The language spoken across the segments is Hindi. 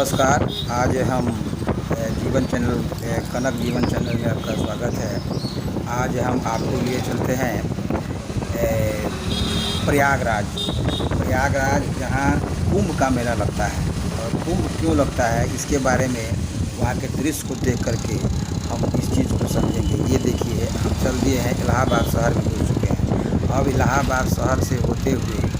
नमस्कार। आज हम जीवन चैनल कनक जीवन चैनल में आपका स्वागत है। आज हम आपको लिए चलते हैं प्रयागराज। प्रयागराज जहाँ कुंभ का मेला लगता है, और कुंभ क्यों लगता है इसके बारे में वहाँ के दृश्य को देख करके हम इस चीज़ को समझेंगे। ये देखिए, हम चल दिए हैं इलाहाबाद शहर में घुस चुके हैं। अब इलाहाबाद शहर से होते हुए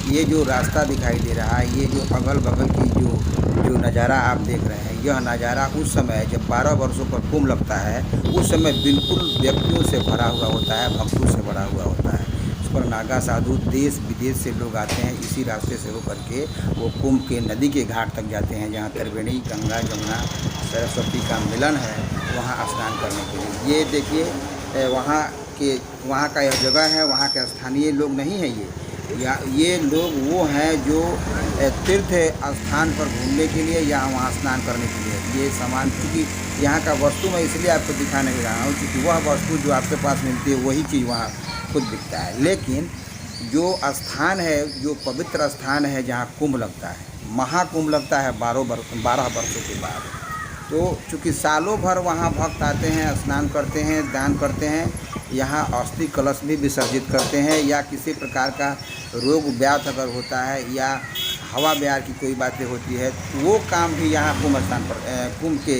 ये जो रास्ता दिखाई दे रहा है, ये जो अगल बगल की जो नज़ारा आप देख रहे हैं, यह नज़ारा उस समय जब 12 वर्षों पर कुंभ लगता है, उस समय बिल्कुल व्यक्तियों से भरा हुआ होता है, भक्तों से भरा हुआ होता है। उस पर नागा साधु देश विदेश से लोग आते हैं। इसी रास्ते से होकर के वो कुंभ के नदी के घाट तक जाते हैं, जहाँ त्रिवेणी, गंगा, जमुना, सरस्वती का मिलन है, वहाँ स्नान करने के लिए। ये देखिए, वहाँ का यह जगह है, वहाँ के स्थानीय लोग नहीं हैं ये लोग वो हैं जो तीर्थ स्थान पर घूमने के लिए या वहाँ स्नान करने के लिए ये सामान, क्योंकि यहाँ का वस्तु मैं इसलिए आपको दिखाने ले रहा हूँ क्योंकि वह वस्तु जो आपके पास मिलती है वही चीज़ वहाँ खुद दिखता है। लेकिन जो स्थान है, जो पवित्र स्थान है जहाँ कुंभ लगता है, महाकुंभ लगता है 12 वर्षों के बाद, तो चूँकि सालों भर वहाँ भक्त आते हैं, स्नान करते हैं, दान करते हैं, यहाँ अस्थि कलश भी विसर्जित करते हैं, या किसी प्रकार का रोग व्याध अगर होता है या हवा ब्याह की कोई बातें होती है, वो काम भी यहाँ कुंभ के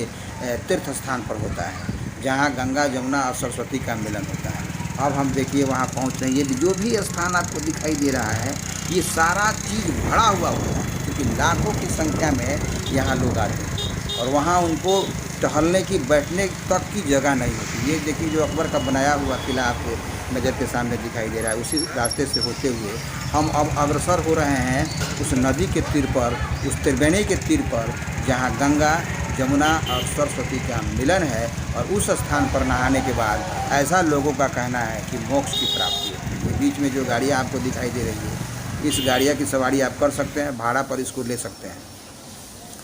तीर्थ स्थान पर होता है, जहाँ गंगा, जमुना और सरस्वती का मिलन होता है। अब हम देखिए वहाँ पहुँच रहे हैं। ये जो भी स्थान आपको दिखाई दे रहा है, ये सारा चीज़ भरा हुआ होता है, क्योंकि लाखों की संख्या में यहाँ लोग आते हैं और वहाँ उनको टहलने की, बैठने तक की जगह नहीं होती। ये देखिए, जो अकबर का बनाया हुआ किला आपको नज़र के सामने दिखाई दे रहा है, उसी रास्ते से होते हुए हम अब अग्रसर हो रहे हैं उस नदी के तीर पर, उस त्रिवेणी के तीर पर, जहाँ गंगा, जमुना और सरस्वती का मिलन है। और उस स्थान पर नहाने के बाद ऐसा लोगों का कहना है कि मोक्ष की प्राप्ति है। ये बीच में जो गाड़ियाँ आपको दिखाई दे रही है, इस गाड़ियाँ की सवारी आप कर सकते हैं, भाड़ा पर इसको ले सकते हैं।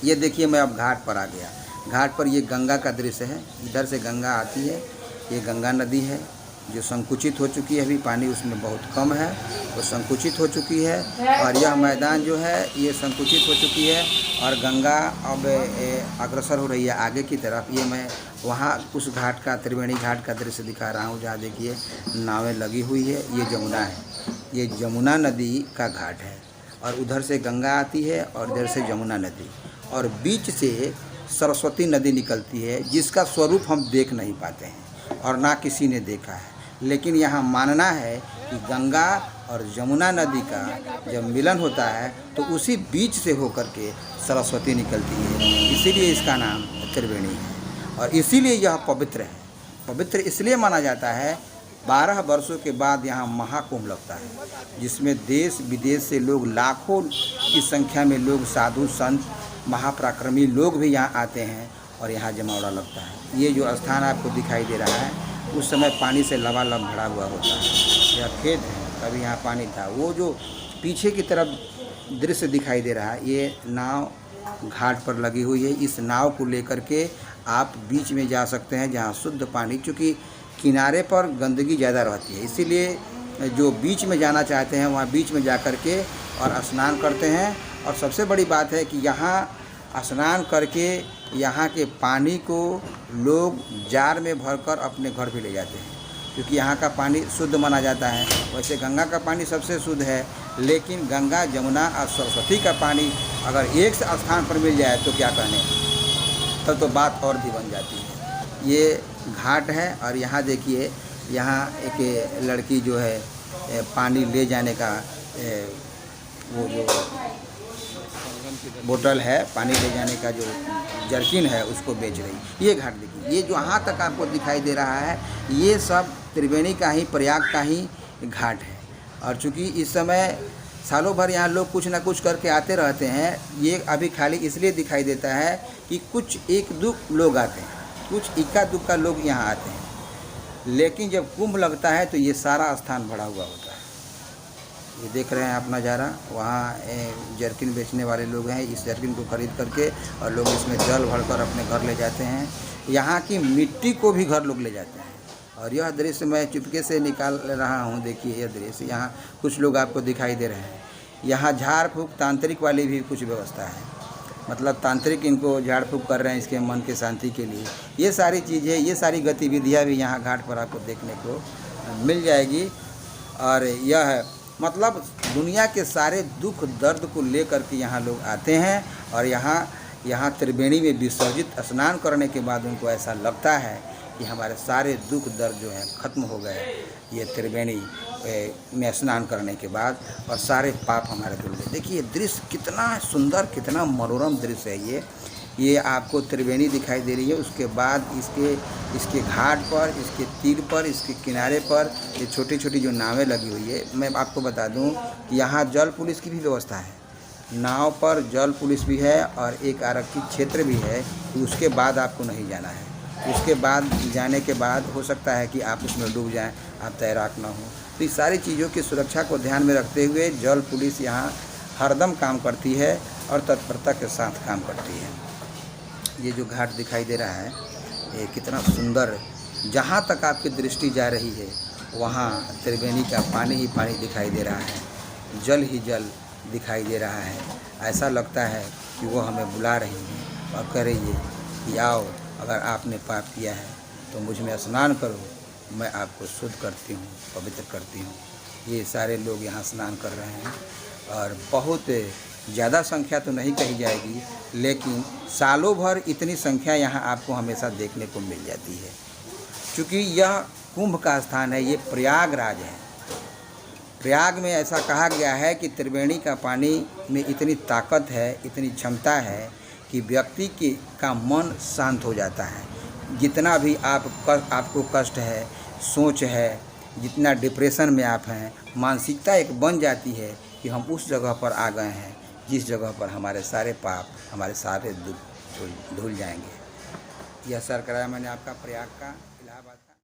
ये देखिए, मैं अब घाट पर आ गया। घाट पर ये गंगा का दृश्य है, इधर से गंगा आती है। ये गंगा नदी है जो संकुचित हो चुकी है, अभी पानी उसमें बहुत कम है, वो संकुचित हो चुकी है। और यह मैदान जो है ये संकुचित हो चुकी है और गंगा अब अग्रसर हो रही है आगे की तरफ। ये मैं वहाँ उस घाट का, त्रिवेणी घाट का दृश्य दिखा रहा हूँ, जहाँ देखिए नावें लगी हुई है। ये जमुना है, ये जमुना नदी का घाट है, और उधर से गंगा आती है और इधर से जमुना नदी, और बीच से सरस्वती नदी निकलती है, जिसका स्वरूप हम देख नहीं पाते हैं और ना किसी ने देखा है। लेकिन यहाँ मानना है कि गंगा और जमुना नदी का जब मिलन होता है तो उसी बीच से होकर के सरस्वती निकलती है, इसीलिए इसका नाम त्रिवेणी है। और इसीलिए यह पवित्र है। पवित्र इसलिए माना जाता है, 12 वर्षों के बाद यहाँ महाकुंभ लगता है, जिसमें देश विदेश से लोग, लाखों की संख्या में लोग, साधु संत, महापराक्रमी लोग भी यहाँ आते हैं और यहाँ जमावड़ा लगता है। ये जो स्थान आपको दिखाई दे रहा है, उस समय पानी से लबालब भरा हुआ होता है। यह खेत है, कभी यहाँ पानी था। वो जो पीछे की तरफ दृश्य दिखाई दे रहा है, ये नाव घाट पर लगी हुई है। इस नाव को लेकर के आप बीच में जा सकते हैं, जहाँ शुद्ध पानी, चूँकि किनारे पर गंदगी ज़्यादा रहती है, इसीलिए जो बीच में जाना चाहते हैं वहाँ बीच में जा कर के और स्नान करते हैं। और सबसे बड़ी बात है कि यहाँ स्नान करके यहाँ के पानी को लोग जार में भरकर अपने घर भी ले जाते हैं, क्योंकि यहाँ का पानी शुद्ध माना जाता है। वैसे गंगा का पानी सबसे शुद्ध है, लेकिन गंगा, जमुना और सरस्वती का पानी अगर एक स्थान पर मिल जाए तो क्या कहने, तब तो बात और भी बन जाती है। ये घाट है, और यहाँ देखिए, यहाँ एक लड़की जो है पानी ले जाने का वो जो बोतल है, पानी ले जाने का जो जर्किन है, उसको बेच रही। ये घाट देखिए, ये जो यहाँ तक आपको दिखाई दे रहा है, ये सब त्रिवेणी का ही, प्रयाग का ही घाट है। और चूँकि इस समय सालों भर यहाँ लोग कुछ ना कुछ करके आते रहते हैं, ये अभी खाली इसलिए दिखाई देता है कि कुछ एक दो लोग आते हैं, कुछ इक्का दुक्का लोग यहाँ आते हैं। लेकिन जब कुंभ लगता है तो ये सारा स्थान भरा हुआ होता है। ये देख रहे हैं आप नज़ारा, वहाँ जर्किन बेचने वाले लोग हैं। इस जर्किन को खरीद करके और लोग इसमें जल भरकर अपने घर ले जाते हैं। यहाँ की मिट्टी को भी घर लोग ले जाते हैं। और यह दृश्य मैं चुपके से निकाल रहा हूँ। देखिए यह दृश्य, यहाँ कुछ लोग आपको दिखाई दे रहे हैं। यहाँ झाड़ फूँक तांत्रिक वाली भी कुछ व्यवस्था है। मतलब तांत्रिक इनको झाड़ फूँक कर रहे हैं इसके मन के शांति के लिए। ये सारी चीज़ें, ये सारी गतिविधियाँ भी यहाँ घाट पर आपको देखने को मिल जाएगी। और यह मतलब दुनिया के सारे दुख दर्द को लेकर के यहाँ लोग आते हैं और यहाँ त्रिवेणी में विसर्जित स्नान करने के बाद उनको ऐसा लगता है कि हमारे सारे दुख दर्द जो हैं ख़त्म हो गए ये त्रिवेणी में स्नान करने के बाद, और सारे पाप हमारे धुल गए। देखिए दृश्य कितना सुंदर, कितना मनोरम दृश्य है ये आपको त्रिवेणी दिखाई दे रही है। उसके बाद इसके घाट पर, इसके तीर पर, इसके किनारे पर ये छोटी छोटी जो नावें लगी हुई है। मैं आपको बता दूं कि यहाँ जल पुलिस की भी व्यवस्था है। नाव पर जल पुलिस भी है और एक आरक्षित क्षेत्र भी है कि उसके बाद आपको नहीं जाना है। उसके बाद जाने के बाद हो सकता है कि आप उसमें डूब जाएं, आप तैराक ना हो। तो इस सारी चीज़ों की सुरक्षा को ध्यान में रखते हुए जल पुलिस यहाँ हरदम काम करती है और तत्परता के साथ काम करती है। ये जो घाट दिखाई दे रहा है ये कितना सुंदर, जहाँ तक आपकी दृष्टि जा रही है वहाँ त्रिवेणी का पानी ही पानी दिखाई दे रहा है, जल ही जल दिखाई दे रहा है। ऐसा लगता है कि वो हमें बुला रही है और कह रही है कि आओ, अगर आपने पाप किया है तो मुझ में स्नान करो, मैं आपको शुद्ध करती हूँ, पवित्र करती हूँ। ये सारे लोग यहाँ स्नान कर रहे हैं और बहुत ज़्यादा संख्या तो नहीं कही जाएगी, लेकिन सालों भर इतनी संख्या यहाँ आपको हमेशा देखने को मिल जाती है। क्योंकि यह कुंभ का स्थान है, ये प्रयागराज है। प्रयाग में ऐसा कहा गया है कि त्रिवेणी का पानी में इतनी ताकत है, इतनी क्षमता है कि व्यक्ति का मन शांत हो जाता है। जितना भी आपको कष्ट है, सोच है, जितना डिप्रेशन में आप हैं, मानसिकता एक बन जाती है कि हम उस जगह पर आ गए हैं जिस जगह पर हमारे सारे पाप, हमारे सारे दुख धुल जाएंगे। यह सर कराया मैंने आपका प्रयाग का, इलाहाबाद का।